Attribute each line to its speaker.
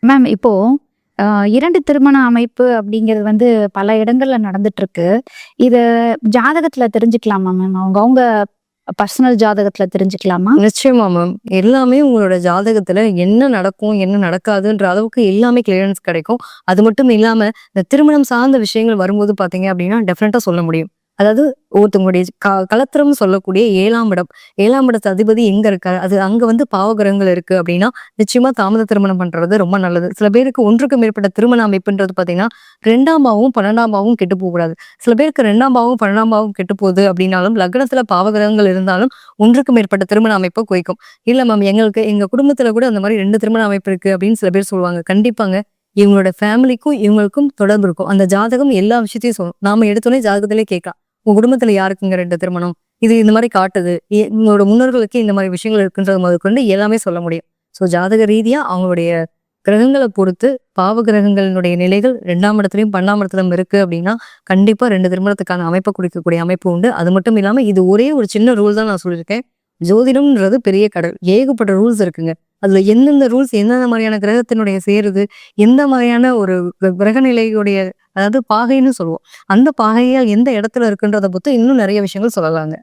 Speaker 1: Ma'am இப்போ 2 திருமண அமைப்பு அப்படிங்கிறது வந்து பல இடங்கள்ல நடந்துட்டு இருக்கு. இத ஜாதகத்துல தெரிஞ்சுக்கலாமா மேம்? அவங்கவங்க பர்சனல் ஜாதகத்துல தெரிஞ்சுக்கலாமா?
Speaker 2: நிச்சயமா மேம். எல்லாமே உங்களோட ஜாதகத்துல என்ன நடக்கும், என்ன நடக்காதுன்ற அளவுக்கு எல்லாமே கிளியரன்ஸ் கிடைக்கும். அது மட்டும் இல்லாம, இந்த திருமணம் சார்ந்த விஷயங்கள் வரும்போது பார்த்தீங்க அப்டின்னா, டெஃபினட்டா சொல்ல முடியும். அதாவது ஒருத்தவங்களுடைய களத்திரம்னு சொல்லக்கூடிய 7ஆம் இடம். 7ஆம் இடத்து அதிபதி எங்க இருக்காரு? அது அங்க வந்து பாவகிரகங்கள் இருக்கு அப்டின்னா, நிச்சயமா தாமத திருமணம் பண்றது ரொம்ப நல்லது. சில பேருக்கு 1க்கு மேற்பட்ட திருமண அமைப்புன்றது பார்த்தீங்கன்னா, 2ஆம் பாவமும், 12ஆம் பாவமும் கெட்டு போகக்கூடாது. சில பேருக்கு 2ஆம் பாவம், 12ஆம் பாவம் கெட்டு போகுது அப்டின்னாலும், லக்னத்துல பாவகிரகங்கள் இருந்தாலும் 1க்கு மேற்பட்ட திருமண அமைப்ப குறிக்கும். இல்ல மேம் எங்க குடும்பத்துல கூட அந்த மாரி 2 திருமண அமைப்பு இருக்கு அப்படின்னு சில பேர் சொல்லுவாங்க. கண்டிப்பாங்க. இவங்களோட ஃபேமிலிக்கும், இவங்களுக்கும் தொடர்பு இருக்கும். அந்த ஜாதகம் எல்லா விஷயத்தையும் சொல்லும். நாம எடுத்தோனே ஜாதகத்திலே கேட்கலாம். உங்க குடும்பத்துல யாருக்குங்க 2 திருமணம்? இது இந்த மாரி காட்டுது. உங்களோட முன்னோர்களுக்கு இந்த மாரி விஷயங்கள் இருக்குன்றது முதற்கொண்டு எல்லாமே சொல்ல முடியும். ஸோ ஜாதக ரீதியா அவங்களுடைய கிரகங்கள பொறுத்து பாவ கிரகங்களினுடைய நிலைகள் 2ஆம் இடத்துலயும், 12ஆம் இடத்திலும் இருக்கு அப்படின்னா, கண்டிப்பா 2 திருமணத்துக்கான அமைப்ப குறிக்கக்கூடிய அமைப்பு உண்டு. அது மட்டும் இல்லாம இது ஒரே ஒரு சின்ன ரூல் தான் நான் சொல்லியிருக்கேன். ஜோதிடம்ன்றது பெரிய கடல். ஏகப்பட்ட ரூல்ஸ் இருக்குங்க. அதுல எந்தெந்த ரூல்ஸ் எந்தெந்த மாரியான கிரகத்தினுடைய சேருது, எந்த மாரியான ஒரு கிரக நிலையுடைய அதாவது பாகைன்னு சொல்லுவோம். அந்த பாகையா எந்த இடத்துல இருக்குன்றத பொறுத்து இன்னும் நெறைய விஷயங்கள் சொல்லலாங்க.